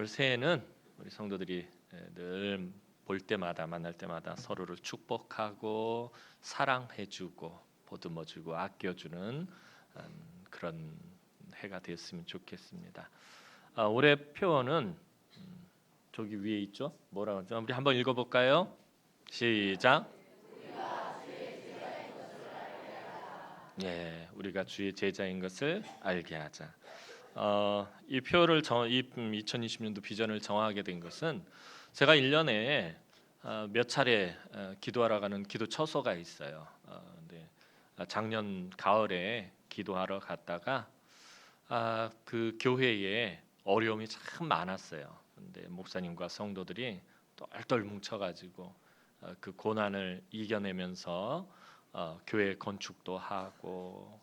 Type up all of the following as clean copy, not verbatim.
올 새해는 우리 성도들이 늘 볼 때마다 만날 때마다 서로를 축복하고 사랑해주고 보듬어주고 아껴주는 그런 해가 됐으면 좋겠습니다. 올해 표어는 저기 위에 있죠? 뭐라고 하죠? 우리 한번 읽어볼까요? 시작. 예, 우리가 주의 제자인 것을 알게 하자. 이 표를 이 2020년도 비전을 정하게 된 것은 제가 1년에 몇 차례 기도하러 가는 기도 처소가 있어요. 근데 작년 가을에 기도하러 갔다가 그 교회에 어려움이 참 많았어요. 근데 목사님과 성도들이 똘똘 뭉쳐가지고 그 고난을 이겨내면서 교회 건축도 하고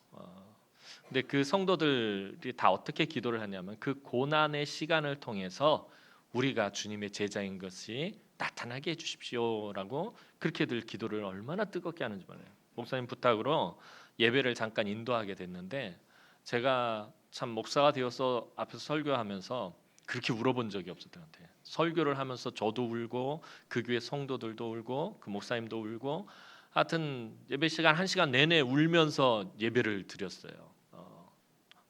근데 그 성도들이 다 어떻게 기도를 하냐면 그 고난의 시간을 통해서 우리가 주님의 제자인 것이 나타나게 해주십시오라고 그렇게들 기도를 얼마나 뜨겁게 하는지 몰라요. 목사님 부탁으로 예배를 잠깐 인도하게 됐는데 제가 참 목사가 되어서 앞에서 설교하면서 그렇게 울어본 적이 없었던 것 같아요. 설교를 하면서 저도 울고 그 교회 성도들도 울고 그 목사님도 울고 하여튼 예배 시간 1시간 내내 울면서 예배를 드렸어요.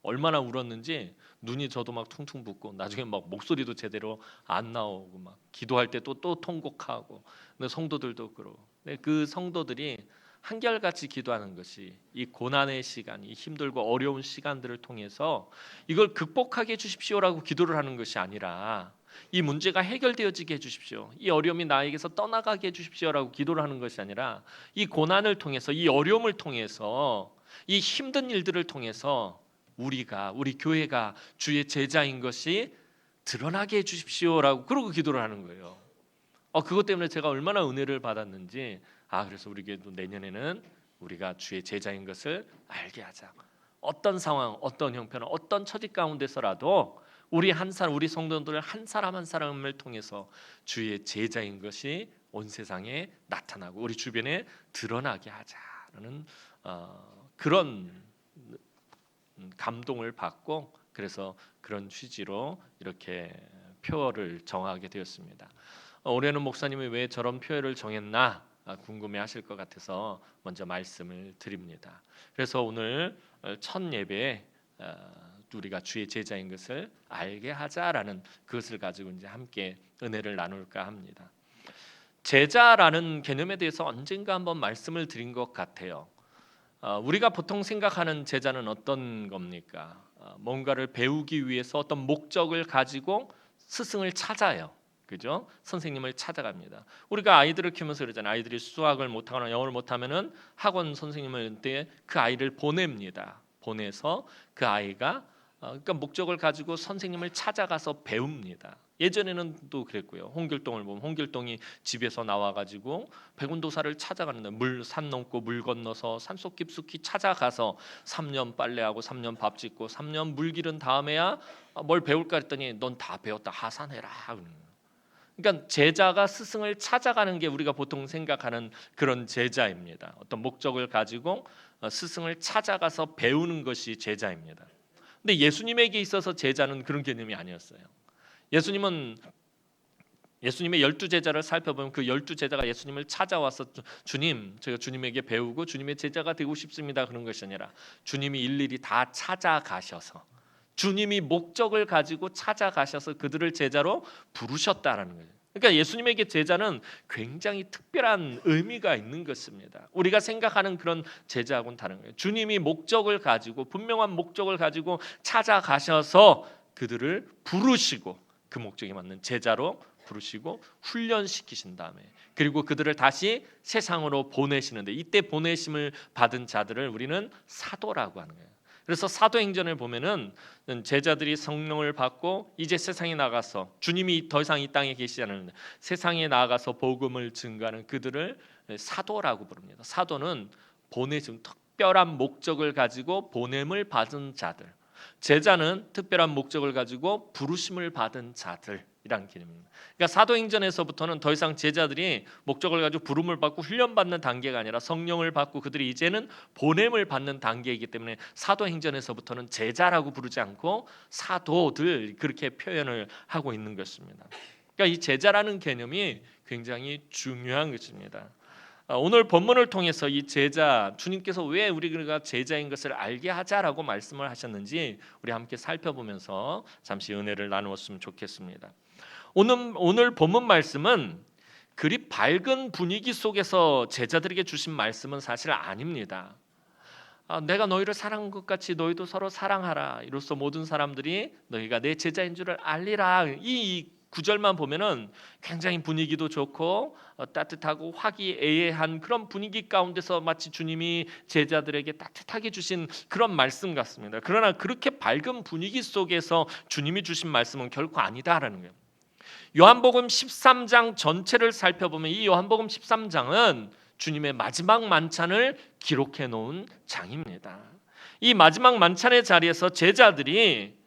얼마나 울었는지 눈이 저도 막 퉁퉁 붓고 나중에 막 목소리도 제대로 안 나오고 막 기도할 때 또 통곡하고 근데 성도들도 그러고 근데 그 성도들이 한결같이 기도하는 것이 이 고난의 시간, 이 힘들고 어려운 시간들을 통해서 이걸 극복하게 해주십시오라고 기도를 하는 것이 아니라 이 문제가 해결되어지게 해주십시오, 이 어려움이 나에게서 떠나가게 해주십시오라고 기도를 하는 것이 아니라 이 고난을 통해서 이 어려움을 통해서 이 힘든 일들을 통해서 우리 교회가 주의 제자인 것이 드러나게 해주십시오라고 그러고 기도를 하는 거예요. 그것 때문에 제가 얼마나 은혜를 받았는지 그래서 우리 교회도 내년에는 우리가 주의 제자인 것을 알게 하자. 어떤 상황, 어떤 형편, 어떤 처지 가운데서라도 우리 성도들 한 사람 한 사람을 통해서 주의 제자인 것이 온 세상에 나타나고 우리 주변에 드러나게 하자라는 그런 감동을 받고 그래서 그런 취지로 이렇게 표어를 정하게 되었습니다. 올해는 목사님이 왜 저런 표어를 정했나 궁금해하실 것 같아서 먼저 말씀을 드립니다. 그래서 오늘 첫 예배에 우리가 주의 제자인 것을 알게 하자라는 그것을 가지고 이제 함께 은혜를 나눌까 합니다. 제자라는 개념에 대해서 언젠가 한번 말씀을 드린 것 같아요. 우리가 보통 생각하는 제자는 어떤 겁니까? 뭔가를 배우기 위해서 어떤 목적을 가지고 스승을 찾아요. 그죠? 선생님을 찾아갑니다. 우리가 아이들을 키우면서 그러잖아요. 아이들이 수학을 못하거나 영어를 못하면은 학원 선생님한테 그 아이를 보냅니다. 보내서 그 아이가 그러니까 목적을 가지고 선생님을 찾아가서 배웁니다. 예전에는 또 그랬고요. 홍길동을 보면 홍길동이 집에서 나와가지고 백운도사를 찾아가는데 산 넘고 물 건너서 산속 깊숙이 찾아가서 3년 빨래하고 3년 밥 짓고 3년 물 기른 다음에야 뭘 배울까 했더니 넌 다 배웠다 하산해라. 그러니까 제자가 스승을 찾아가는 게 우리가 보통 생각하는 그런 제자입니다. 어떤 목적을 가지고 스승을 찾아가서 배우는 것이 제자입니다. 근데 예수님에게 있어서 제자는 그런 개념이 아니었어요. 예수님의 12제자를 살펴보면 그 12제자가 예수님을 찾아와서 주님, 제가 주님에게 배우고 주님의 제자가 되고 싶습니다. 그런 것이 아니라 주님이 일일이 다 찾아가셔서 주님이 목적을 가지고 찾아가셔서 그들을 제자로 부르셨다라는 거예요. 그러니까 예수님에게 제자는 굉장히 특별한 의미가 있는 것입니다. 우리가 생각하는 그런 제자하고는 다른 거예요. 주님이 목적을 가지고 분명한 목적을 가지고 찾아가셔서 그들을 부르시고 그 목적에 맞는 제자로 부르시고 훈련시키신 다음에 그리고 그들을 다시 세상으로 보내시는데 이때 보내심을 받은 자들을 우리는 사도라고 하는 거예요. 그래서 사도행전을 보면은 제자들이 성령을 받고 이제 세상에 나가서 주님이 더 이상 이 땅에 계시지 않는데 세상에 나가서 복음을 증거하는 그들을 사도라고 부릅니다. 사도는 보내심, 특별한 목적을 가지고 보냄을 받은 자들. 제자는 특별한 목적을 가지고 부르심을 받은 자들. 이란 개념입니다. 그러니까 사도행전에서부터는 더 이상 제자들이 목적을 가지고 부름을 받고 훈련받는 단계가 아니라 성령을 받고 그들이 이제는 보냄을 받는 단계이기 때문에 사도행전에서부터는 제자라고 부르지 않고 사도들 그렇게 표현을 하고 있는 것입니다. 그러니까 이 제자라는 개념이 굉장히 중요한 것입니다. 오늘 본문을 통해서 이 제자, 주님께서 왜 우리가 제자인 것을 알게 하자라고 말씀을 하셨는지 우리 함께 살펴보면서 잠시 은혜를 나누었으면 좋겠습니다. 오늘 본문 말씀은 그리 밝은 분위기 속에서 제자들에게 주신 말씀은 사실 아닙니다. 내가 너희를 사랑한 것 같이 너희도 서로 사랑하라. 이로써 모든 사람들이 너희가 내 제자인 줄을 알리라. 이 구절만 보면은 굉장히 분위기도 좋고 따뜻하고 화기애애한 그런 분위기 가운데서 마치 주님이 제자들에게 따뜻하게 주신 그런 말씀 같습니다. 그러나 그렇게 밝은 분위기 속에서 주님이 주신 말씀은 결코 아니다라는 거예요. 요한복음 13장 전체를 살펴보면 이 요한복음 13장은 주님의 마지막 만찬을 기록해 놓은 장입니다. 이 마지막 만찬의 자리에서 제자들이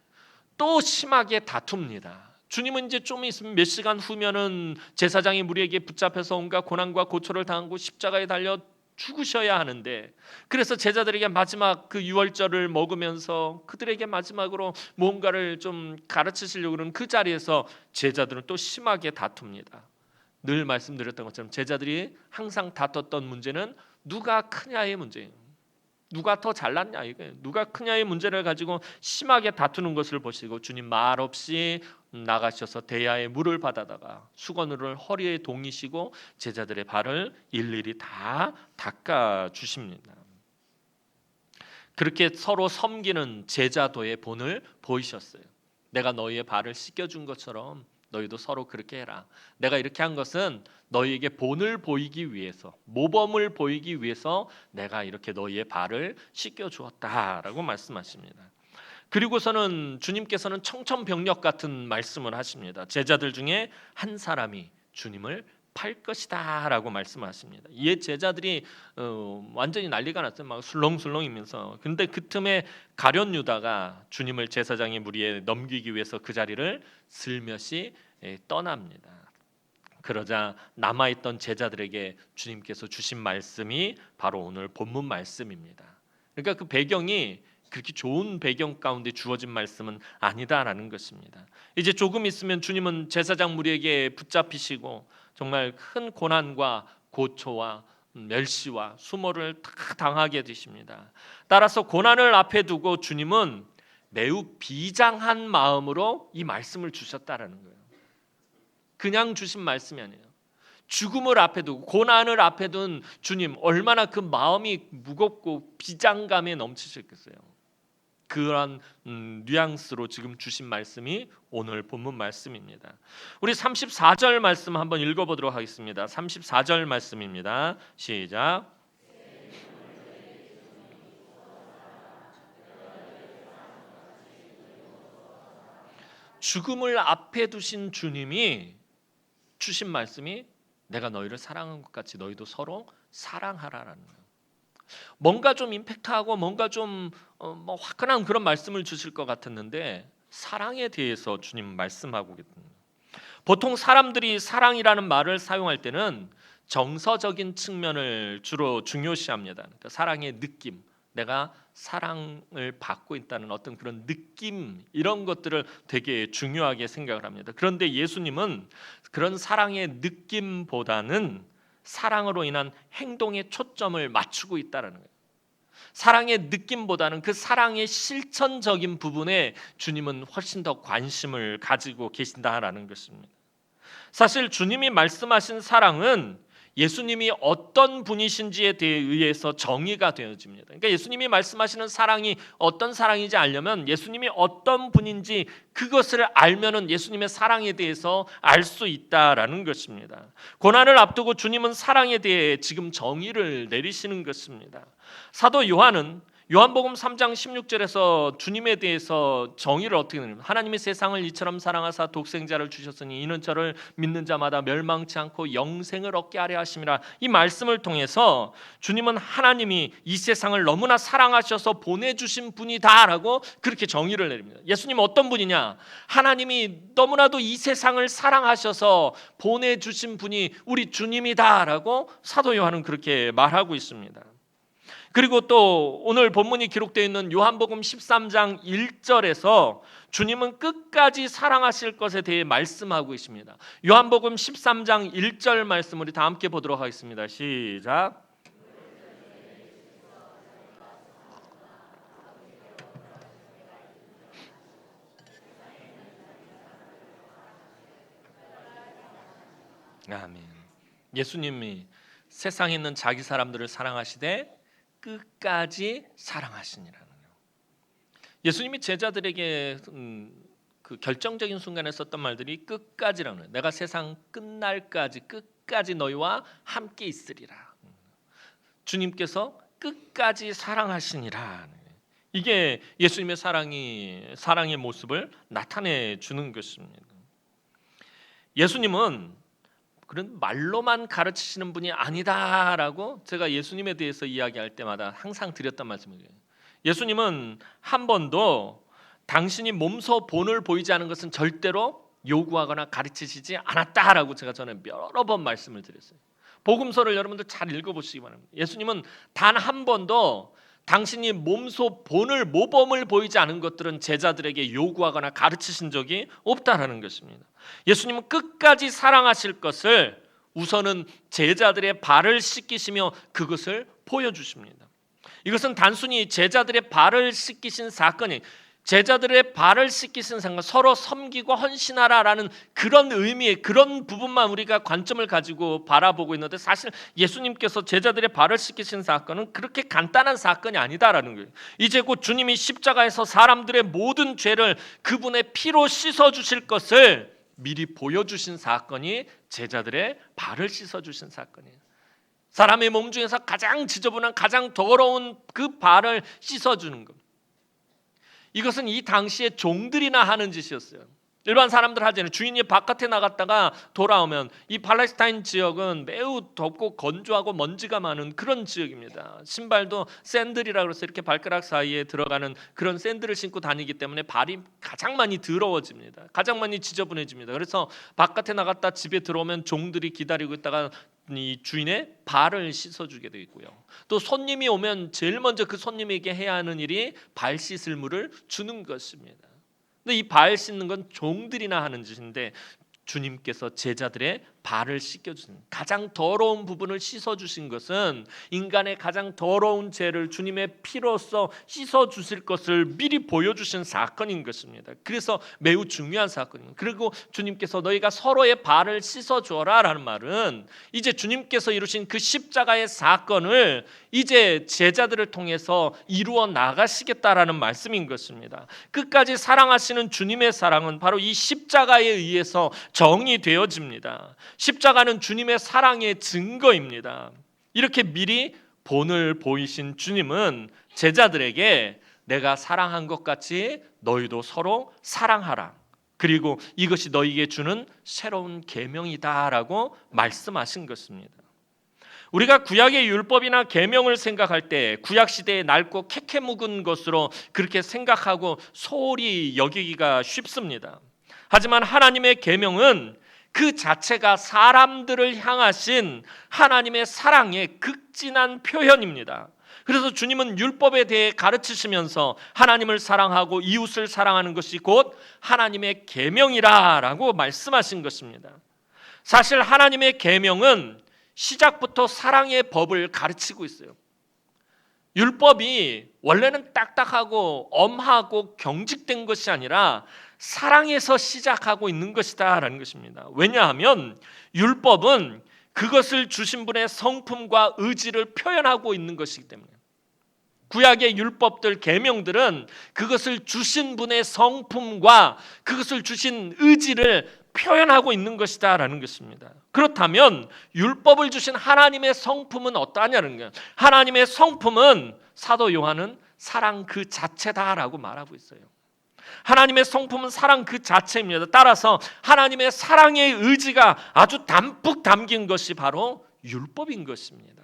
또 심하게 다툽니다. 주님은 이제 좀 있으면 몇 시간 후면은 제사장이 무리에게 붙잡혀서 온갖 고난과 고초를 당하고 십자가에 달려 죽으셔야 하는데, 그래서 제자들에게 마지막 그 유월절을 먹으면서 그들에게 마지막으로 뭔가를 좀 가르치시려고 그러는 그 자리에서 제자들은 또 심하게 다툽니다. 늘 말씀드렸던 것처럼 제자들이 항상 다퉜던 문제는 누가 크냐의 문제예요. 누가 더 잘났냐, 이거예요. 누가 크냐의 문제를 가지고 심하게 다투는 것을 보시고 주님 말없이 나가셔서 대야에 물을 받아다가 수건으로 허리에 동이시고 제자들의 발을 일일이 다 닦아 주십니다. 그렇게 서로 섬기는 제자도의 본을 보이셨어요. 내가 너희의 발을 씻겨준 것처럼 너희도 서로 그렇게 해라. 내가 이렇게 한 것은 너희에게 본을 보이기 위해서, 모범을 보이기 위해서 내가 이렇게 너희의 발을 씻겨주었다라고 말씀하십니다. 그리고서는 주님께서는 청천벽력 같은 말씀을 하십니다. 제자들 중에 한 사람이 주님을 팔 것이다 라고 말씀하십니다. 이에 제자들이 완전히 난리가 났어요. 막 술렁술렁이면서. 근데 그 틈에 가룟 유다가 주님을 제사장의 무리에 넘기기 위해서 그 자리를 슬며시 떠납니다. 그러자 남아있던 제자들에게 주님께서 주신 말씀이 바로 오늘 본문 말씀입니다. 그러니까 그 배경이 그렇게 좋은 배경 가운데 주어진 말씀은 아니다라는 것입니다. 이제 조금 있으면 주님은 제사장 무리에게 붙잡히시고 정말 큰 고난과 고초와 멸시와 수모를 다 당하게 되십니다. 따라서 고난을 앞에 두고 주님은 매우 비장한 마음으로 이 말씀을 주셨다라는 거예요. 그냥 주신 말씀이 아니에요. 죽음을 앞에 두고 고난을 앞에 둔 주님, 얼마나 그 마음이 무겁고 비장감에 넘치셨겠어요. 그런 뉘앙스로 지금 주신 말씀이 오늘 본문 말씀입니다. 우리 34절 말씀 한번 읽어보도록 하겠습니다. 34절 말씀입니다. 시작. 죽음을 앞에 두신 주님이 주신 말씀이 내가 너희를 사랑한 것 같이 너희도 서로 사랑하라라는 거예요. 뭔가 좀 임팩트하고 뭔가 좀 화끈한 그런 말씀을 주실 것 같았는데 사랑에 대해서 주님 말씀하고 계십니다. 보통 사람들이 사랑이라는 말을 사용할 때는 정서적인 측면을 주로 중요시합니다. 그러니까 사랑의 느낌, 내가 사랑을 받고 있다는 어떤 그런 느낌, 이런 것들을 되게 중요하게 생각을 합니다. 그런데 예수님은 그런 사랑의 느낌보다는 사랑으로 인한 행동에 초점을 맞추고 있다는 거예요. 사랑의 느낌보다는 그 사랑의 실천적인 부분에 주님은 훨씬 더 관심을 가지고 계신다라는 것입니다. 사실 주님이 말씀하신 사랑은 예수님이 어떤 분이신지에 의해서 정의가 되어집니다. 그러니까 예수님이 말씀하시는 사랑이 어떤 사랑인지 알려면 예수님이 어떤 분인지 그것을 알면은 예수님의 사랑에 대해서 알 수 있다라는 것입니다. 고난을 앞두고 주님은 사랑에 대해 지금 정의를 내리시는 것입니다. 사도 요한은 요한복음 3장 16절에서 주님에 대해서 정의를 어떻게 내냐면 하나님이 세상을 이처럼 사랑하사 독생자를 주셨으니 이는 저를 믿는 자마다 멸망치 않고 영생을 얻게 하려 하심이라. 이 말씀을 통해서 주님은 하나님이 이 세상을 너무나 사랑하셔서 보내주신 분이다라고 그렇게 정의를 내립니다. 예수님은 어떤 분이냐? 하나님이 너무나도 이 세상을 사랑하셔서 보내주신 분이 우리 주님이다라고 사도 요한은 그렇게 말하고 있습니다. 그리고 또 오늘 본문이 기록되어 있는 요한복음 13장 1절에서 주님은 끝까지 사랑하실 것에 대해 말씀하고 있습니다. 요한복음 13장 1절 말씀 우리 다 함께 보도록 하겠습니다. 시작. 아멘. 예수님이 세상에 있는 자기 사람들을 사랑하시되 끝까지 사랑하시니라는 거예요. 예수님이 제자들에게 그 결정적인 순간에 썼던 말들이 끝까지라는 거예요. 내가 세상 끝날까지 끝까지 너희와 함께 있으리라. 주님께서 끝까지 사랑하시니라. 이게 예수님의 사랑의 모습을 나타내 주는 것입니다. 예수님은 그런 말로만 가르치시는 분이 아니다라고 제가 예수님에 대해서 이야기할 때마다 항상 드렸던 말씀이에요. 예수님은 한 번도 당신이 몸소 본을 보이지 않은 것은 절대로 요구하거나 가르치시지 않았다라고 제가 전에 여러 번 말씀을 드렸어요. 복음서를 여러분들 잘 읽어보시기 바랍니다. 예수님은 단 한 번도 당신이 몸소 본을 모범을 보이지 않은 것들은 제자들에게 요구하거나 가르치신 적이 없다라는 것입니다. 예수님은 끝까지 사랑하실 것을 우선은 제자들의 발을 씻기시며 그것을 보여주십니다. 이것은 단순히 제자들의 발을 씻기신 사건이 제자들의 발을 씻기신 상관, 서로 섬기고 헌신하라라는 그런 의미의 그런 부분만 우리가 관점을 가지고 바라보고 있는데 사실 예수님께서 제자들의 발을 씻기신 사건은 그렇게 간단한 사건이 아니다라는 거예요. 이제 곧 주님이 십자가에서 사람들의 모든 죄를 그분의 피로 씻어주실 것을 미리 보여주신 사건이 제자들의 발을 씻어주신 사건이에요. 사람의 몸 중에서 가장 지저분한 가장 더러운 그 발을 씻어주는 것. 이것은 이 당시에 종들이나 하는 짓이었어요. 일반 사람들 하잖아요. 주인이 바깥에 나갔다가 돌아오면 이 팔레스타인 지역은 매우 덥고 건조하고 먼지가 많은 그런 지역입니다. 신발도 샌들이라고 해서 이렇게 발가락 사이에 들어가는 그런 샌들을 신고 다니기 때문에 발이 가장 많이 더러워집니다. 가장 많이 지저분해집니다. 그래서 바깥에 나갔다 집에 들어오면 종들이 기다리고 있다가 이 주인의 발을 씻어주게 되어 있고요. 또 손님이 오면 제일 먼저 그 손님에게 해야 하는 일이 발 씻을 물을 주는 것입니다. 근데 이 발 씻는 건 종들이나 하는 짓인데 주님께서 제자들의 발을 씻겨주신 가장 더러운 부분을 씻어주신 것은 인간의 가장 더러운 죄를 주님의 피로써 씻어주실 것을 미리 보여주신 사건인 것입니다. 그래서 매우 중요한 사건입니다. 그리고 주님께서 너희가 서로의 발을 씻어줘라 라는 말은 이제 주님께서 이루신 그 십자가의 사건을 이제 제자들을 통해서 이루어 나가시겠다라는 말씀인 것입니다. 끝까지 사랑하시는 주님의 사랑은 바로 이 십자가에 의해서 정의되어집니다. 십자가는 주님의 사랑의 증거입니다. 이렇게 미리 본을 보이신 주님은 제자들에게 내가 사랑한 것 같이 너희도 서로 사랑하라. 그리고 이것이 너희에게 주는 새로운 계명이다라고 말씀하신 것입니다. 우리가 구약의 율법이나 계명을 생각할 때 구약 시대에 낡고 캐캐 묵은 것으로 그렇게 생각하고 소홀히 여기기가 쉽습니다. 하지만 하나님의 계명은 그 자체가 사람들을 향하신 하나님의 사랑의 극진한 표현입니다. 그래서 주님은 율법에 대해 가르치시면서 하나님을 사랑하고 이웃을 사랑하는 것이 곧 하나님의 계명이라고 말씀하신 것입니다. 사실 하나님의 계명은 시작부터 사랑의 법을 가르치고 있어요. 율법이 원래는 딱딱하고 엄하고 경직된 것이 아니라 사랑에서 시작하고 있는 것이다라는 것입니다. 왜냐하면 율법은 그것을 주신 분의 성품과 의지를 표현하고 있는 것이기 때문에 구약의 율법들, 계명들은 그것을 주신 분의 성품과 그것을 주신 의지를 표현하고 있는 것이다라는 것입니다. 그렇다면 율법을 주신 하나님의 성품은 어떠하냐는 거예요. 하나님의 성품은 사도 요한은 사랑 그 자체다라고 말하고 있어요. 하나님의 성품은 사랑 그 자체입니다. 따라서 하나님의 사랑의 의지가 아주 담뿍 담긴 것이 바로 율법인 것입니다.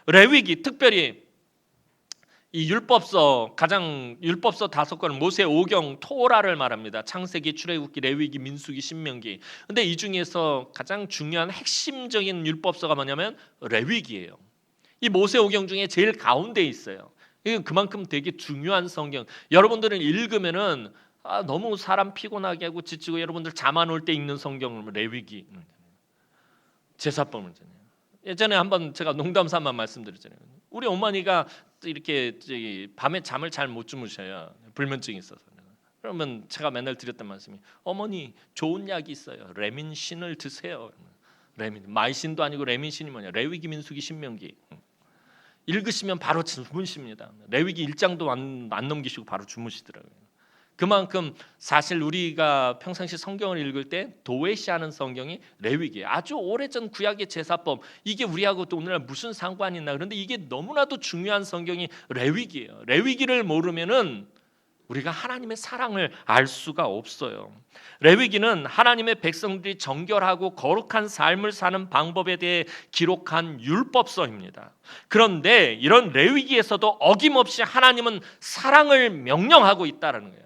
레위기, 특별히 이 율법서, 가장 율법서 5권, 모세 오경, 토라를 말합니다. 창세기, 출애굽기, 레위기, 민수기, 신명기. 근데 이 중에서 가장 중요한 핵심적인 율법서가 뭐냐면 레위기예요. 이 모세 오경 중에 제일 가운데에 있어요. 이건 그만큼 되게 중요한 성경. 여러분들은 읽으면은 너무 사람 피곤하게 하고 지치고 여러분들 잠 안 올 때 읽는 성경을 레위기, 제사법을 잖아요. 예전에 한번 제가 농담 삼아 말씀드렸잖아요. 우리 어머니가 이렇게 밤에 잠을 잘 못 주무셔요. 불면증이 있어서. 그러면 제가 맨날 드렸던 말씀이 어머니 좋은 약이 있어요. 레민신을 드세요. 레민, 마이신도 아니고 레민신이 뭐냐? 레위기, 민수기, 신명기. 읽으시면 바로 주무십니다. 레위기 1장도 안 넘기시고 바로 주무시더라고요. 그만큼 사실 우리가 평상시 성경을 읽을 때 도외시하는 성경이 레위기예요. 아주 오래전 구약의 제사법, 이게 우리하고 또 오늘날 무슨 상관이 있나. 그런데 이게 너무나도 중요한 성경이 레위기예요. 레위기를 모르면은 우리가 하나님의 사랑을 알 수가 없어요. 레위기는 하나님의 백성들이 정결하고 거룩한 삶을 사는 방법에 대해 기록한 율법서입니다. 그런데 이런 레위기에서도 어김없이 하나님은 사랑을 명령하고 있다는 거예요.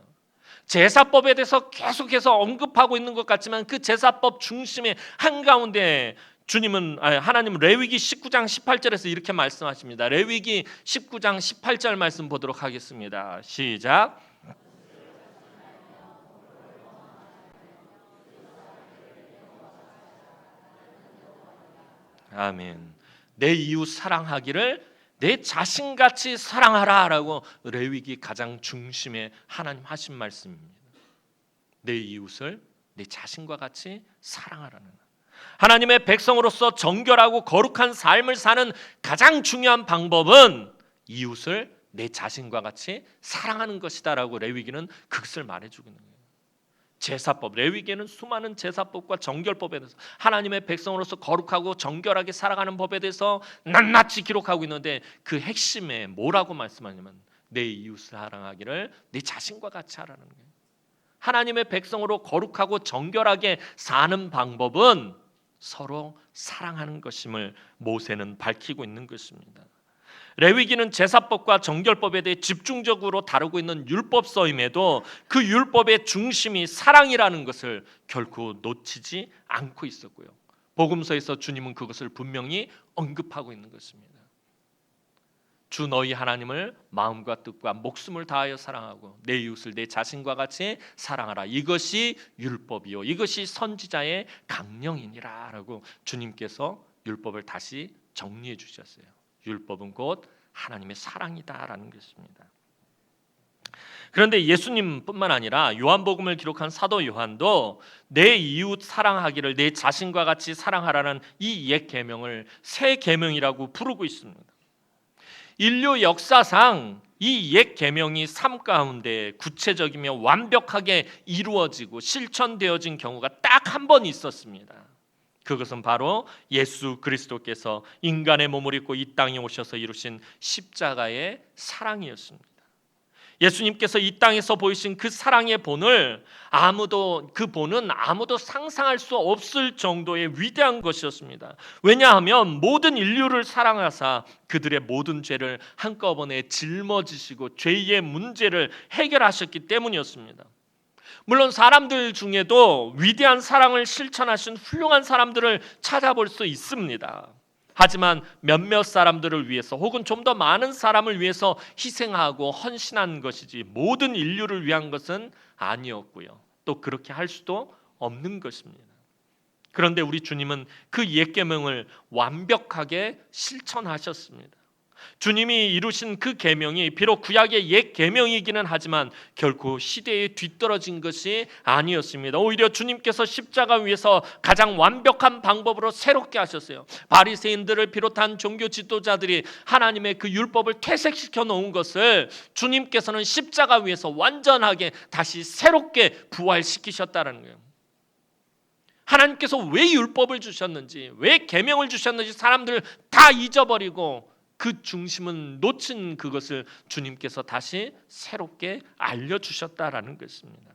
제사법에 대해서 계속해서 언급하고 있는 것 같지만 그 제사법 중심의 한가운데 하나님은 레위기 19장 18절에서 이렇게 말씀하십니다. 레위기 19장 18절 말씀 보도록 하겠습니다. 시작. 아멘. 내 이웃 사랑하기를 내 자신같이 사랑하라라고 레위기 가장 중심에 하나님 하신 말씀입니다. 내 이웃을 내 자신과 같이 사랑하라는, 하나님의 백성으로서 정결하고 거룩한 삶을 사는 가장 중요한 방법은 이웃을 내 자신과 같이 사랑하는 것이다라고 레위기는 그것을 말해주고 있는 거예요. 제사법, 레위기에는 수많은 제사법과 정결법에 대해서 하나님의 백성으로서 거룩하고 정결하게 살아가는 법에 대해서 낱낱이 기록하고 있는데 그 핵심에 뭐라고 말씀하냐면 내 이웃을 사랑하기를 내 자신과 같이 하라는 거예요. 하나님의 백성으로 거룩하고 정결하게 사는 방법은 서로 사랑하는 것임을 모세는 밝히고 있는 것입니다. 레위기는 제사법과 정결법에 대해 집중적으로 다루고 있는 율법서임에도 그 율법의 중심이 사랑이라는 것을 결코 놓치지 않고 있었고요. 복음서에서 주님은 그것을 분명히 언급하고 있는 것입니다. 주 너희 하나님을 마음과 뜻과 목숨을 다하여 사랑하고 내 이웃을 내 자신과 같이 사랑하라. 이것이 율법이요 이것이 선지자의 강령이니라 라고 주님께서 율법을 다시 정리해 주셨어요. 율법은 곧 하나님의 사랑이다라는 것입니다. 그런데 예수님뿐만 아니라 요한복음을 기록한 사도 요한도 내 이웃 사랑하기를 내 자신과 같이 사랑하라는 이 옛 계명을 새 계명이라고 부르고 있습니다. 인류 역사상 이 옛 계명이 삶 가운데 구체적이며 완벽하게 이루어지고 실천되어진 경우가 딱 한 번 있었습니다. 그것은 바로 예수 그리스도께서 인간의 몸을 입고 이 땅에 오셔서 이루신 십자가의 사랑이었습니다. 예수님께서 이 땅에서 보이신 그 사랑의 본을 그 본은 아무도 상상할 수 없을 정도의 위대한 것이었습니다. 왜냐하면 모든 인류를 사랑하사 그들의 모든 죄를 한꺼번에 짊어지시고 죄의 문제를 해결하셨기 때문이었습니다. 물론 사람들 중에도 위대한 사랑을 실천하신 훌륭한 사람들을 찾아볼 수 있습니다. 하지만 몇몇 사람들을 위해서 혹은 좀 더 많은 사람을 위해서 희생하고 헌신한 것이지 모든 인류를 위한 것은 아니었고요. 또 그렇게 할 수도 없는 것입니다. 그런데 우리 주님은 그 옛 계명을 완벽하게 실천하셨습니다. 주님이 이루신 그 계명이 비록 구약의 옛 계명이기는 하지만 결코 시대에 뒤떨어진 것이 아니었습니다. 오히려 주님께서 십자가 위에서 가장 완벽한 방법으로 새롭게 하셨어요. 바리새인들을 비롯한 종교 지도자들이 하나님의 그 율법을 퇴색시켜 놓은 것을 주님께서는 십자가 위에서 완전하게 다시 새롭게 부활시키셨다는 거예요. 하나님께서 왜 율법을 주셨는지, 왜 계명을 주셨는지 사람들 다 잊어버리고 그 중심은 놓친 그것을 주님께서 다시 새롭게 알려주셨다라는 것입니다.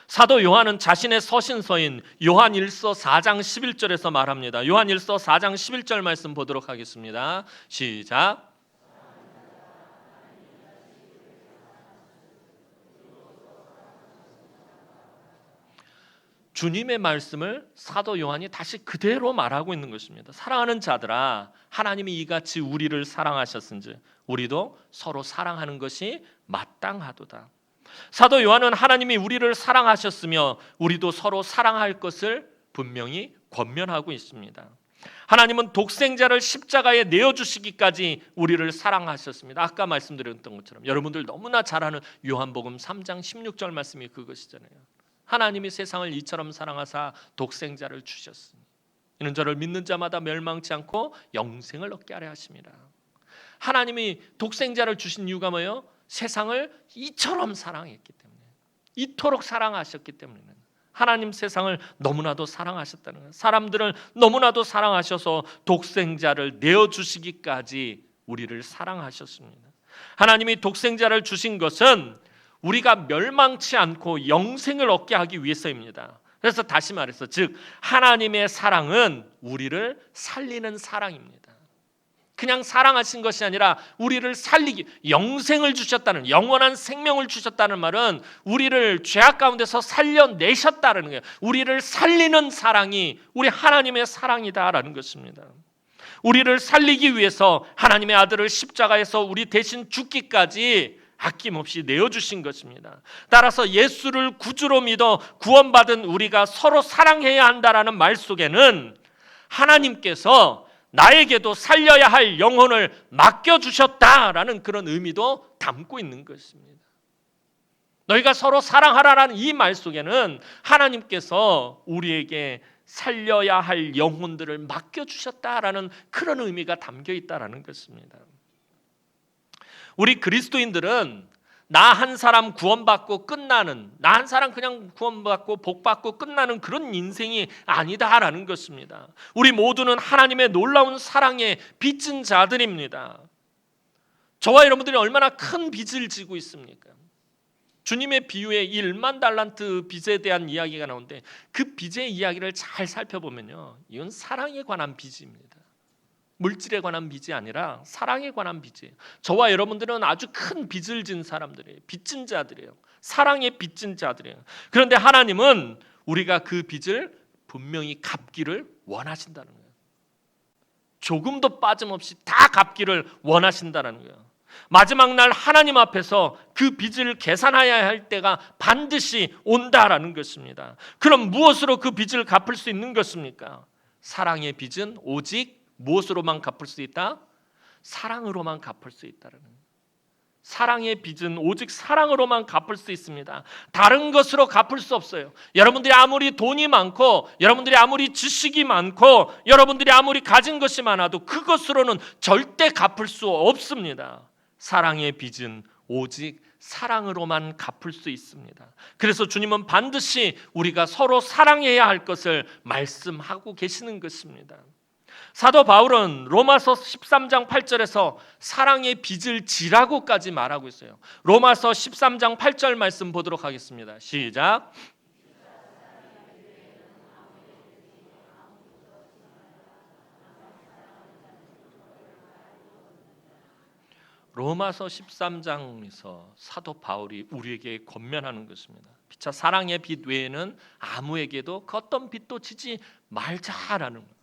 사도 요한은 자신의 서신서인 요한일서 4장 11절에서 말합니다. 요한일서 4장 11절 말씀 보도록 하겠습니다. 시작. 주님의 말씀을 사도 요한이 다시 그대로 말하고 있는 것입니다. 사랑하는 자들아, 하나님이 이같이 우리를 사랑하셨은즉 우리도 서로 사랑하는 것이 마땅하도다. 사도 요한은 하나님이 우리를 사랑하셨으며 우리도 서로 사랑할 것을 분명히 권면하고 있습니다. 하나님은 독생자를 십자가에 내어주시기까지 우리를 사랑하셨습니다. 아까 말씀드렸던 것처럼 여러분들 너무나 잘 아는 요한복음 3장 16절 말씀이 그것이잖아요. 하나님이 세상을 이처럼 사랑하사 독생자를 주셨으니 이는 저를 믿는 자마다 멸망치 않고 영생을 얻게 하려 하심이라. 하나님이 독생자를 주신 이유가 뭐예요? 세상을 이처럼 사랑했기 때문에, 이토록 사랑하셨기 때문에. 하나님 세상을 너무나도 사랑하셨다는 거예요. 사람들을 너무나도 사랑하셔서 독생자를 내어주시기까지 우리를 사랑하셨습니다. 하나님이 독생자를 주신 것은 우리가 멸망치 않고 영생을 얻게 하기 위해서입니다. 그래서 다시 말해서 즉 하나님의 사랑은 우리를 살리는 사랑입니다. 그냥 사랑하신 것이 아니라 우리를 살리기, 영생을 주셨다는, 영원한 생명을 주셨다는 말은 우리를 죄악 가운데서 살려내셨다는 거예요. 우리를 살리는 사랑이 우리 하나님의 사랑이다라는 것입니다. 우리를 살리기 위해서 하나님의 아들을 십자가에서 우리 대신 죽기까지 아낌없이 내어주신 것입니다. 따라서 예수를 구주로 믿어 구원받은 우리가 서로 사랑해야 한다라는 말 속에는 하나님께서 나에게도 살려야 할 영혼을 맡겨주셨다라는 그런 의미도 담고 있는 것입니다. 너희가 서로 사랑하라라는 이 말 속에는 하나님께서 우리에게 살려야 할 영혼들을 맡겨주셨다라는 그런 의미가 담겨 있다라는 것입니다. 우리 그리스도인들은 나 한 사람 구원받고 끝나는, 나 한 사람 그냥 구원받고 복받고 끝나는 그런 인생이 아니다라는 것입니다. 우리 모두는 하나님의 놀라운 사랑에 빚진 자들입니다. 저와 여러분들이 얼마나 큰 빚을 지고 있습니까? 주님의 비유에 1만 달란트 빚에 대한 이야기가 나오는데 그 빚의 이야기를 잘 살펴보면요, 이건 사랑에 관한 빚입니다. 물질에 관한 빚이 아니라 사랑에 관한 빚이에요. 저와 여러분들은 아주 큰 빚을 진 사람들이에요. 빚진 자들이에요. 사랑에 빚진 자들이에요. 그런데 하나님은 우리가 그 빚을 분명히 갚기를 원하신다는 거예요. 조금도 빠짐없이 다 갚기를 원하신다는 거예요. 마지막 날 하나님 앞에서 그 빚을 계산해야 할 때가 반드시 온다라는 것입니다. 그럼 무엇으로 그 빚을 갚을 수 있는 것입니까? 사랑의 빚은 오직 무엇으로만 갚을 수 있다? 사랑으로만 갚을 수 있다는 거예요. 사랑의 빚은 오직 사랑으로만 갚을 수 있습니다. 다른 것으로 갚을 수 없어요. 여러분들이 아무리 돈이 많고 여러분들이 아무리 지식이 많고 여러분들이 아무리 가진 것이 많아도 그것으로는 절대 갚을 수 없습니다. 사랑의 빚은 오직 사랑으로만 갚을 수 있습니다. 그래서 주님은 반드시 우리가 서로 사랑해야 할 것을 말씀하고 계시는 것입니다. 사도 바울은 로마서 13장 8절에서 사랑의 빚을 지라고까지 말하고 있어요. 로마서 13장 8절 말씀 보도록 하겠습니다. 시작. 로마서 13장에서 사도 바울이 우리에게 권면하는 것입니다. 피차 사랑의 빚 외에는 아무에게도 그 어떤 빚도 지지 말자라는 거예요.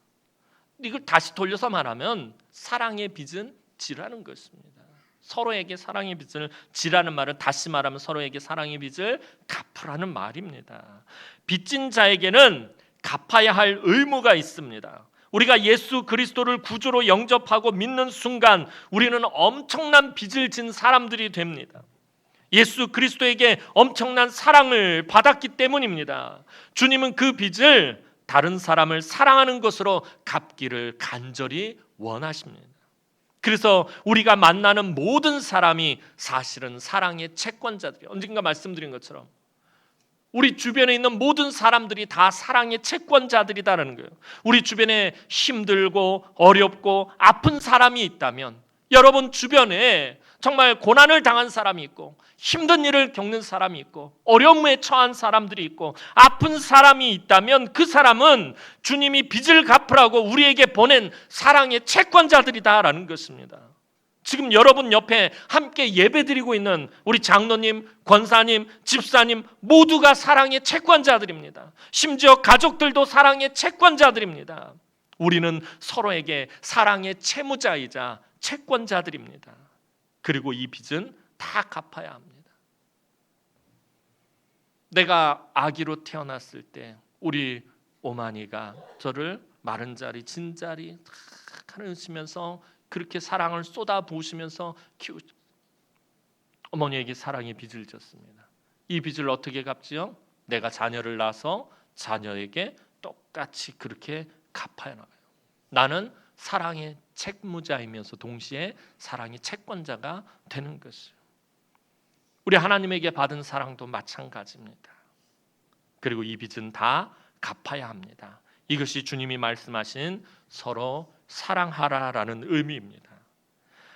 이걸 다시 돌려서 말하면 사랑의 빚은 지라는 것입니다. 서로에게 사랑의 빚을 지라는 말은 다시 말하면 서로에게 사랑의 빚을 갚으라는 말입니다. 빚진 자에게는 갚아야 할 의무가 있습니다. 우리가 예수 그리스도를 구주로 영접하고 믿는 순간 우리는 엄청난 빚을 진 사람들이 됩니다. 예수 그리스도에게 엄청난 사랑을 받았기 때문입니다. 주님은 그 빚을 다른 사람을 사랑하는 것으로 갚기를 간절히 원하십니다. 그래서 우리가 만나는 모든 사람이 사실은 사랑의 채권자들이에요. 언젠가 말씀드린 것처럼 우리 주변에 있는 모든 사람들이 다 사랑의 채권자들이다라는 거예요. 우리 주변에 힘들고 어렵고 아픈 사람이 있다면, 여러분 주변에 정말 고난을 당한 사람이 있고 힘든 일을 겪는 사람이 있고 어려움에 처한 사람들이 있고 아픈 사람이 있다면 그 사람은 주님이 빚을 갚으라고 우리에게 보낸 사랑의 채권자들이다라는 것입니다. 지금 여러분 옆에 함께 예배드리고 있는 우리 장로님, 권사님, 집사님 모두가 사랑의 채권자들입니다. 심지어 가족들도 사랑의 채권자들입니다. 우리는 서로에게 사랑의 채무자이자 채권자들입니다. 그리고 이 빚은 다 갚아야 합니다. 내가 아기로 태어났을 때 우리 오마니가 저를 마른 자리, 진 자리 다 가르치면서 그렇게 사랑을 쏟아부으시면서 어머니에게 사랑의 빚을 졌습니다. 이 빚을 어떻게 갚지요? 내가 자녀를 낳아서 자녀에게 똑같이 그렇게 갚아야 나가요. 나는 사랑의 책무자이면서 동시에 사랑의 채권자가 되는 것이요. 우리 하나님에게 받은 사랑도 마찬가지입니다. 그리고 이 빚은 다 갚아야 합니다. 이것이 주님이 말씀하신 서로 사랑하라라는 의미입니다.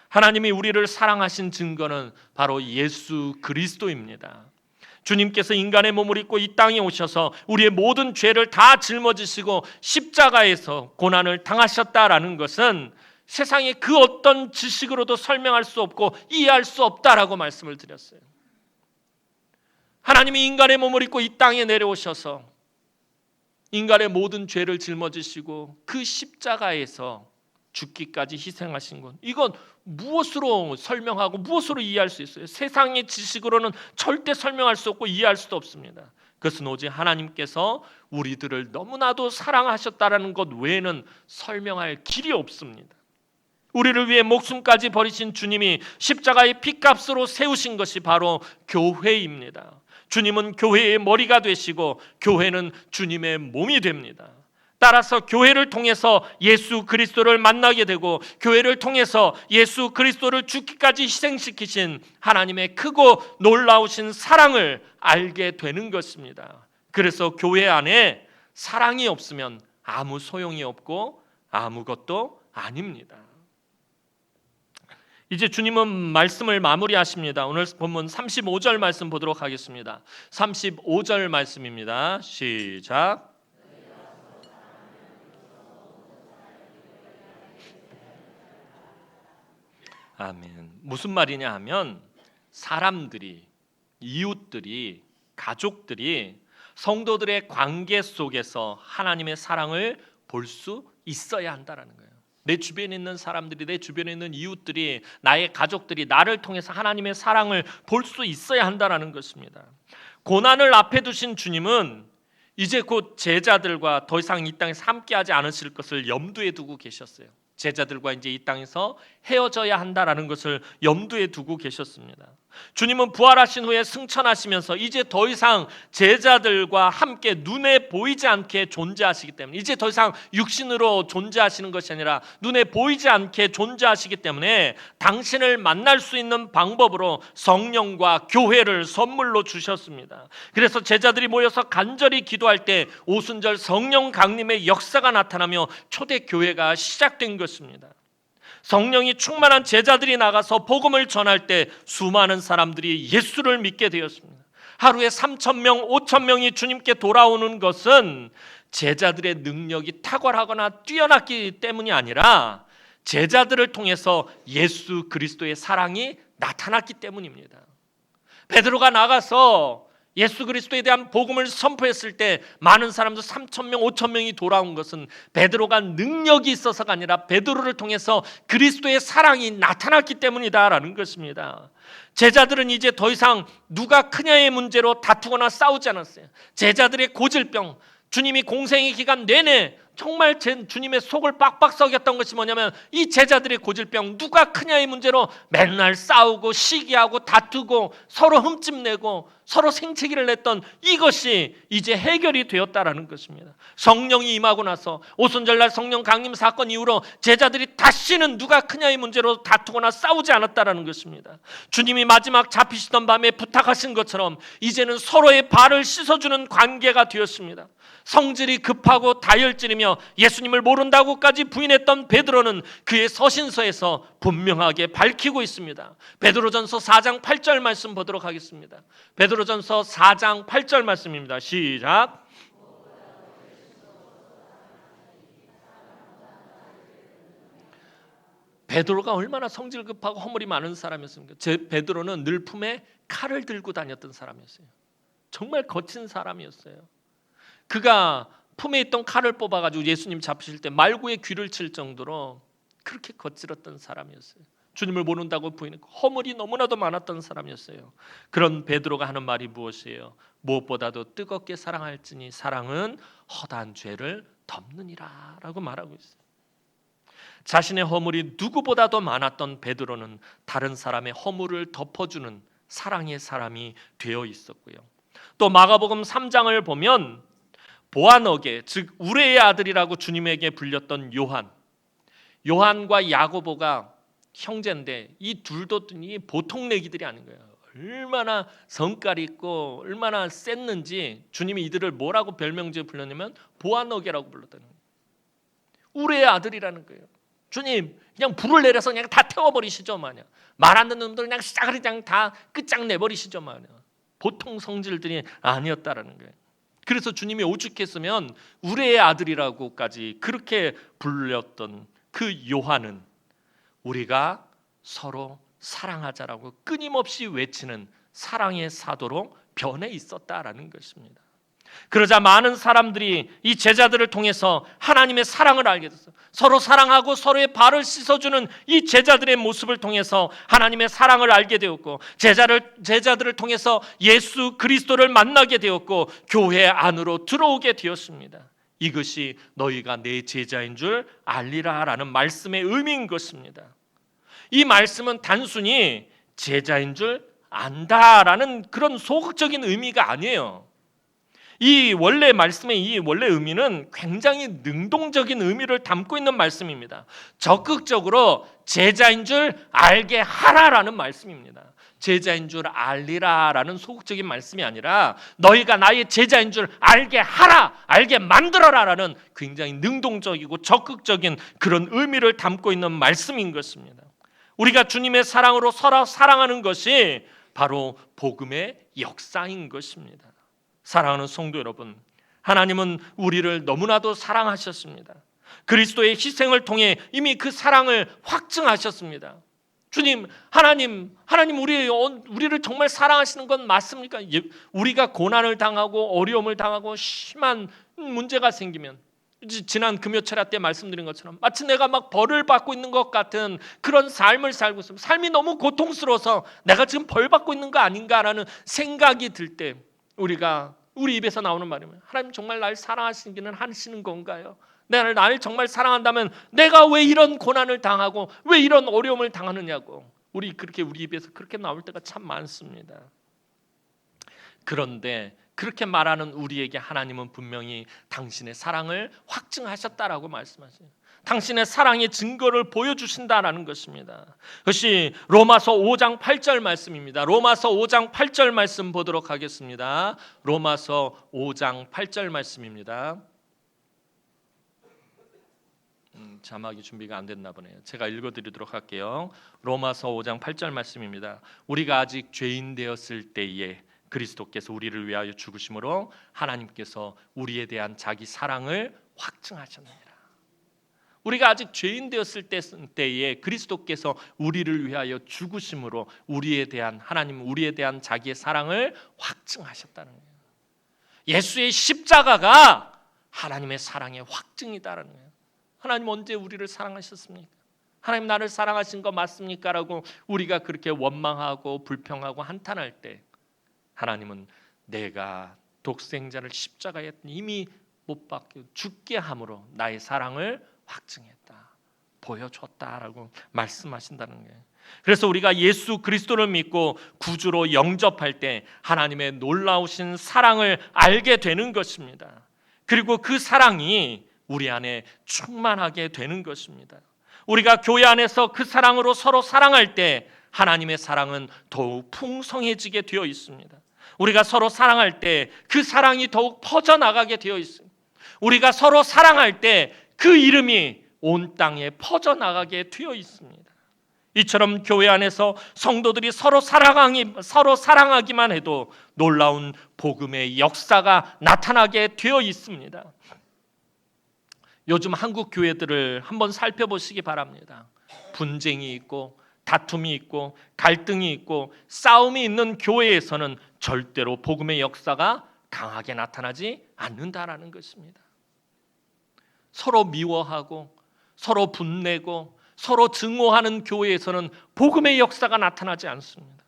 하나님이 우리를 사랑하신 증거는 바로 예수 그리스도입니다. 주님께서 인간의 몸을 입고 이 땅에 오셔서 우리의 모든 죄를 다 짊어지시고 십자가에서 고난을 당하셨다라는 것은 세상의 그 어떤 지식으로도 설명할 수 없고 이해할 수 없다라고 말씀을 드렸어요. 하나님이 인간의 몸을 입고 이 땅에 내려오셔서 인간의 모든 죄를 짊어지시고 그 십자가에서 죽기까지 희생하신 것, 이건 무엇으로 설명하고 무엇으로 이해할 수 있어요? 세상의 지식으로는 절대 설명할 수 없고 이해할 수도 없습니다. 그것은 오직 하나님께서 우리들을 너무나도 사랑하셨다라는 것 외에는 설명할 길이 없습니다. 우리를 위해 목숨까지 버리신 주님이 십자가의 피값으로 세우신 것이 바로 교회입니다. 주님은 교회의 머리가 되시고 교회는 주님의 몸이 됩니다. 따라서 교회를 통해서 예수 그리스도를 만나게 되고 교회를 통해서 예수 그리스도를 죽기까지 희생시키신 하나님의 크고 놀라우신 사랑을 알게 되는 것입니다. 그래서 교회 안에 사랑이 없으면 아무 소용이 없고 아무것도 아닙니다. 이제 주님은 말씀을 마무리하십니다. 오늘 본문 35절 말씀 보도록 하겠습니다. 35절 말씀입니다. 시작. 아멘. 무슨 말이냐 하면 사람들이, 이웃들이, 가족들이 성도들의 관계 속에서 하나님의 사랑을 볼 수 있어야 한다는 거예요. 내 주변에 있는 사람들이, 내 주변에 있는 이웃들이, 나의 가족들이 나를 통해서 하나님의 사랑을 볼 수 있어야 한다는 것입니다. 고난을 앞에 두신 주님은 이제 곧 제자들과 더 이상 이 땅에서 함께하지 않으실 것을 염두에 두고 계셨어요. 제자들과 이제 이 땅에서 헤어져야 한다라는 것을 염두에 두고 계셨습니다. 주님은 부활하신 후에 승천하시면서 이제 더 이상 제자들과 함께 눈에 보이지 않게 존재하시기 때문에, 이제 더 이상 육신으로 존재하시는 것이 아니라 눈에 보이지 않게 존재하시기 때문에 당신을 만날 수 있는 방법으로 성령과 교회를 선물로 주셨습니다. 그래서 제자들이 모여서 간절히 기도할 때 오순절 성령 강림의 역사가 나타나며 초대교회가 시작된 것입니다. 성령이 충만한 제자들이 나가서 복음을 전할 때 수많은 사람들이 예수를 믿게 되었습니다. 하루에 3,000명, 5,000명이 주님께 돌아오는 것은 제자들의 능력이 탁월하거나 뛰어났기 때문이 아니라 제자들을 통해서 예수 그리스도의 사랑이 나타났기 때문입니다. 베드로가 나가서 예수 그리스도에 대한 복음을 선포했을 때 많은 사람들 3,000명, 5,000명이 돌아온 것은 베드로가 능력이 있어서가 아니라 베드로를 통해서 그리스도의 사랑이 나타났기 때문이다라는 것입니다. 제자들은 이제 더 이상 누가 크냐의 문제로 다투거나 싸우지 않았어요. 제자들의 고질병, 주님이 공생의 기간 내내 정말 주님의 속을 빡빡 썩였던 것이 뭐냐면 이 제자들의 고질병, 누가 크냐의 문제로 맨날 싸우고 시기하고 다투고 서로 흠집내고 서로 생채기를 냈던 이것이 이제 해결이 되었다라는 것입니다. 성령이 임하고 나서 오순절날 성령 강림 사건 이후로 제자들이 다시는 누가 크냐의 문제로 다투거나 싸우지 않았다라는 것입니다. 주님이 마지막 잡히시던 밤에 부탁하신 것처럼 이제는 서로의 발을 씻어주는 관계가 되었습니다. 성질이 급하고 다혈질이며 예수님을 모른다고까지 부인했던 베드로는 그의 서신서에서 분명하게 밝히고 있습니다. 베드로전서 4장 8절 말씀 보도록 하겠습니다. 베드로전서 4장 8절 말씀입니다. 시작. 베드로가 얼마나 성질 급하고 허물이 많은 사람이었습니까? 베드로는 늘 품에 칼을 들고 다녔던 사람이었어요. 정말 거친 사람이었어요. 그가 품에 있던 칼을 뽑아가지고 예수님 잡히실 때 말구의 귀를 칠 정도로 그렇게 거칠었던 사람이었어요. 주님을 모른다고 부인했고 허물이 너무나도 많았던 사람이었어요. 그런 베드로가 하는 말이 무엇이에요? 무엇보다도 뜨겁게 사랑할지니 사랑은 허다한 죄를 덮느니라 라고 말하고 있어요. 자신의 허물이 누구보다도 많았던 베드로는 다른 사람의 허물을 덮어주는 사랑의 사람이 되어 있었고요. 또 마가복음 3장을 보면 보아너게, 즉 우레의 아들이라고 주님에게 불렸던 요한과 야고보가 형제인데 이 둘도 보통 내기들이 아닌 거예요. 얼마나 성깔이 있고 얼마나 셌는지 주님이 이들을 뭐라고 별명지어 불렀냐면 보아너게라고 불렀다는 거예요. 우레의 아들이라는 거예요. 주님 그냥 불을 내려서 그냥 다 태워버리시죠 마냥. 말 안 듣는 놈들 그냥 싸그리 그냥 다 끝장내버리시죠 마냥. 보통 성질들이 아니었다라는 거예요. 그래서 주님이 오죽했으면 우레의 아들이라고까지 그렇게 불렸던 그 요한은 우리가 서로 사랑하자라고 끊임없이 외치는 사랑의 사도로 변해 있었다라는 것입니다. 그러자 많은 사람들이 이 제자들을 통해서 하나님의 사랑을 알게 됐어요. 서로 사랑하고 서로의 발을 씻어주는 이 제자들의 모습을 통해서 하나님의 사랑을 알게 되었고 제자들을 통해서 예수 그리스도를 만나게 되었고 교회 안으로 들어오게 되었습니다. 이것이 너희가 내 제자인 줄 알리라 라는 말씀의 의미인 것입니다. 이 말씀은 단순히 제자인 줄 안다라는 그런 소극적인 의미가 아니에요. 이 원래 말씀의 이 원래 의미는 굉장히 능동적인 의미를 담고 있는 말씀입니다. 적극적으로 제자인 줄 알게 하라라는 말씀입니다. 제자인 줄 알리라라는 소극적인 말씀이 아니라 너희가 나의 제자인 줄 알게 하라, 알게 만들어라라는 굉장히 능동적이고 적극적인 그런 의미를 담고 있는 말씀인 것입니다. 우리가 주님의 사랑으로 서로 사랑하는 것이 바로 복음의 역사인 것입니다. 사랑하는 성도 여러분, 하나님은 우리를 너무나도 사랑하셨습니다. 그리스도의 희생을 통해 이미 그 사랑을 확증하셨습니다. 주님, 하나님 우리를 정말 사랑하시는 건 맞습니까? 우리가 고난을 당하고 어려움을 당하고 심한 문제가 생기면 지난 금요철야 때 말씀드린 것처럼 마치 내가 막 벌을 받고 있는 것 같은 그런 삶을 살고 있습니다. 삶이 너무 고통스러워서 내가 지금 벌 받고 있는 거 아닌가라는 생각이 들 때 우리 입에서 나오는 말이면 하나님 정말 날 사랑하시기는 하시는 건가요? 나를 정말 사랑한다면 내가 왜 이런 고난을 당하고 왜 이런 어려움을 당하느냐고 우리 입에서 그렇게 나올 때가 참 많습니다. 그런데 그렇게 말하는 우리에게 하나님은 분명히 당신의 사랑을 확증하셨다라고 말씀하세요. 당신의 사랑의 증거를 보여주신다라는 것입니다. 그것이 로마서 5장 8절 말씀입니다. 로마서 5장 8절 말씀 보도록 하겠습니다. 로마서 5장 8절 말씀입니다. 자막이 준비가 안 됐나 보네요. 제가 읽어드리도록 할게요. 로마서 5장 8절 말씀입니다. 우리가 아직 죄인 되었을 때에 그리스도께서 우리를 위하여 죽으심으로 하나님께서 우리에 대한 자기 사랑을 확증하셨느니라. 우리가 아직 죄인 되었을 때에 그리스도께서 우리를 위하여 죽으심으로 우리에 대한 자기의 사랑을 확증하셨다는 거예요. 예수의 십자가가 하나님의 사랑의 확증이다라는 거예요. 하나님 언제 우리를 사랑하셨습니까? 하나님 나를 사랑하신 거 맞습니까? 라고 우리가 그렇게 원망하고 불평하고 한탄할 때 하나님은 내가 독생자를 십자가에 이미 못 박혀 죽게 함으로 나의 사랑을 확증했다, 보여줬다라고 말씀하신다는 거예요. 그래서 우리가 예수 그리스도를 믿고 구주로 영접할 때 하나님의 놀라우신 사랑을 알게 되는 것입니다. 그리고 그 사랑이 우리 안에 충만하게 되는 것입니다. 우리가 교회 안에서 그 사랑으로 서로 사랑할 때 하나님의 사랑은 더욱 풍성해지게 되어 있습니다. 우리가 서로 사랑할 때 그 사랑이 더욱 퍼져나가게 되어 있습니다. 우리가 서로 사랑할 때 그 이름이 온 땅에 퍼져나가게 되어 있습니다. 이처럼 교회 안에서 성도들이 서로 사랑하기만 해도 놀라운 복음의 역사가 나타나게 되어 있습니다. 요즘 한국 교회들을 한번 살펴보시기 바랍니다. 분쟁이 있고 다툼이 있고 갈등이 있고 싸움이 있는 교회에서는 절대로 복음의 역사가 강하게 나타나지 않는다라는 것입니다. 서로 미워하고 서로 분내고 서로 증오하는 교회에서는 복음의 역사가 나타나지 않습니다.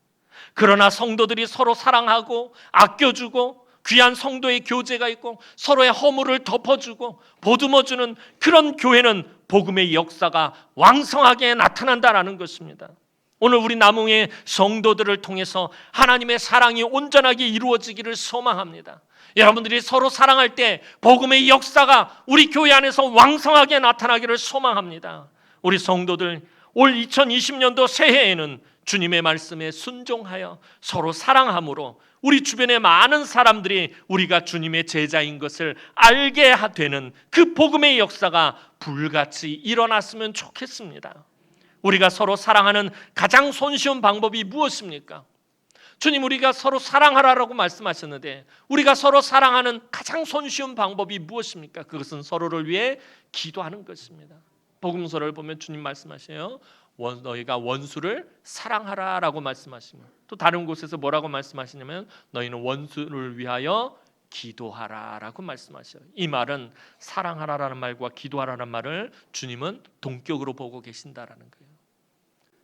그러나 성도들이 서로 사랑하고 아껴주고 귀한 성도의 교제가 있고 서로의 허물을 덮어주고 보듬어주는 그런 교회는 복음의 역사가 왕성하게 나타난다라는 것입니다. 오늘 우리 남흥의 성도들을 통해서 하나님의 사랑이 온전하게 이루어지기를 소망합니다. 여러분들이 서로 사랑할 때 복음의 역사가 우리 교회 안에서 왕성하게 나타나기를 소망합니다. 우리 성도들 올 2020년도 새해에는 주님의 말씀에 순종하여 서로 사랑함으로 우리 주변의 많은 사람들이 우리가 주님의 제자인 것을 알게 되는 그 복음의 역사가 불같이 일어났으면 좋겠습니다. 우리가 서로 사랑하는 가장 손쉬운 방법이 무엇입니까? 주님, 우리가 서로 사랑하라고 말씀하셨는데 우리가 서로 사랑하는 가장 손쉬운 방법이 무엇입니까? 그것은 서로를 위해 기도하는 것입니다. 복음서를 보면 주님 말씀하셔요. 너희가 원수를 사랑하라라고 말씀하시고, 또 다른 곳에서 뭐라고 말씀하시냐면 너희는 원수를 위하여 기도하라라고 말씀하셔요. 이 말은 사랑하라라는 말과 기도하라는 말을 주님은 동격으로 보고 계신다라는 거예요.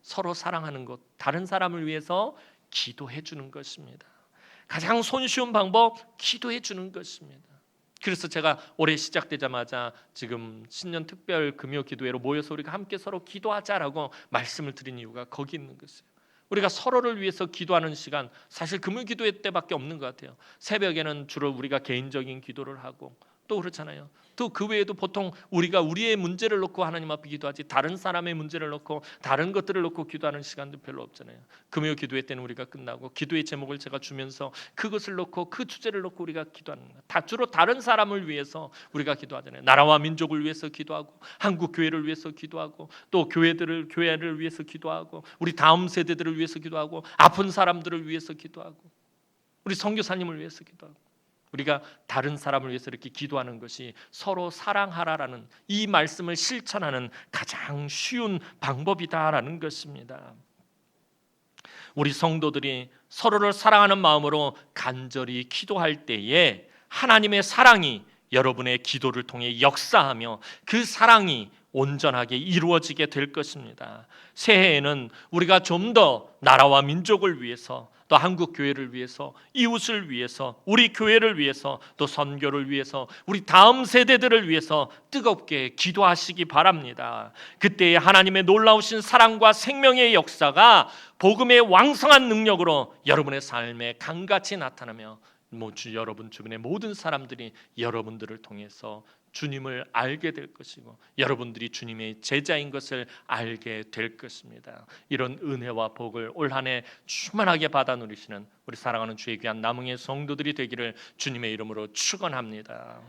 서로 사랑하는 것, 다른 사람을 위해서 기도해 주는 것입니다. 가장 손쉬운 방법, 기도해 주는 것입니다. 그래서 제가 올해 시작되자마자 지금 신년 특별 금요 기도회로 모여서 우리가 함께 서로 기도하자라고 말씀을 드린 이유가 거기 있는 것이에요. 우리가 서로를 위해서 기도하는 시간, 사실 금요 기도회 때밖에 없는 것 같아요. 새벽에는 주로 우리가 개인적인 기도를 하고 또 그렇잖아요. 또 그 외에도 보통 우리가 우리의 문제를 놓고 하나님 앞에 기도하지 다른 사람의 문제를 놓고 다른 것들을 놓고 기도하는 시간도 별로 없잖아요. 금요 기도회 때는 우리가 끝나고 기도의 제목을 제가 주면서 그것을 놓고 그 주제를 놓고 우리가 기도하는 거예요. 다 주로 다른 사람을 위해서 우리가 기도하잖아요. 나라와 민족을 위해서 기도하고 한국 교회를 위해서 기도하고 또 교회를 위해서 기도하고 우리 다음 세대들을 위해서 기도하고 아픈 사람들을 위해서 기도하고 우리 선교사님을 위해서 기도하고 우리가 다른 사람을 위해서 이렇게 기도하는 것이 서로 사랑하라라는 이 말씀을 실천하는 가장 쉬운 방법이다라는 것입니다. 우리 성도들이 서로를 사랑하는 마음으로 간절히 기도할 때에 하나님의 사랑이 여러분의 기도를 통해 역사하며 그 사랑이 온전하게 이루어지게 될 것입니다. 새해에는 우리가 좀 더 나라와 민족을 위해서 또 한국 교회를 위해서 이웃을 위해서 우리 교회를 위해서 또 선교를 위해서 우리 다음 세대들을 위해서 뜨겁게 기도하시기 바랍니다. 그때에 하나님의 놀라우신 사랑과 생명의 역사가 복음의 왕성한 능력으로 여러분의 삶에 강같이 나타나며 여러분 주변의 모든 사람들이 여러분들을 통해서 주님을 알게 될 것이고 여러분들이 주님의 제자인 것을 알게 될 것입니다. 이런 은혜와 복을 올 한 해 충만하게 받아 누리시는 우리 사랑하는 주의 귀한 남흥의 성도들이 되기를 주님의 이름으로 축원합니다.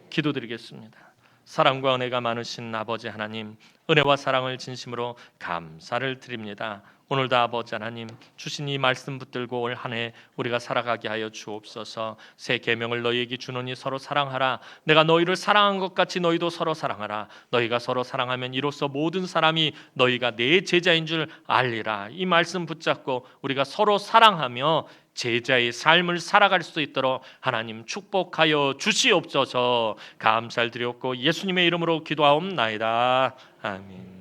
기도드리겠습니다. 사랑과 은혜가 많으신 아버지 하나님, 은혜와 사랑을 진심으로 감사를 드립니다. 오늘도 아버지 하나님 주신 이 말씀 붙들고 올 한 해 우리가 살아가게 하여 주옵소서. 새 계명을 너희에게 주노니 서로 사랑하라. 내가 너희를 사랑한 것 같이 너희도 서로 사랑하라. 너희가 서로 사랑하면 이로써 모든 사람이 너희가 내 제자인 줄 알리라. 이 말씀 붙잡고 우리가 서로 사랑하며 제자의 삶을 살아갈 수 있도록 하나님 축복하여 주시옵소서. 감사를 드렸고 예수님의 이름으로 기도하옵나이다. 아멘.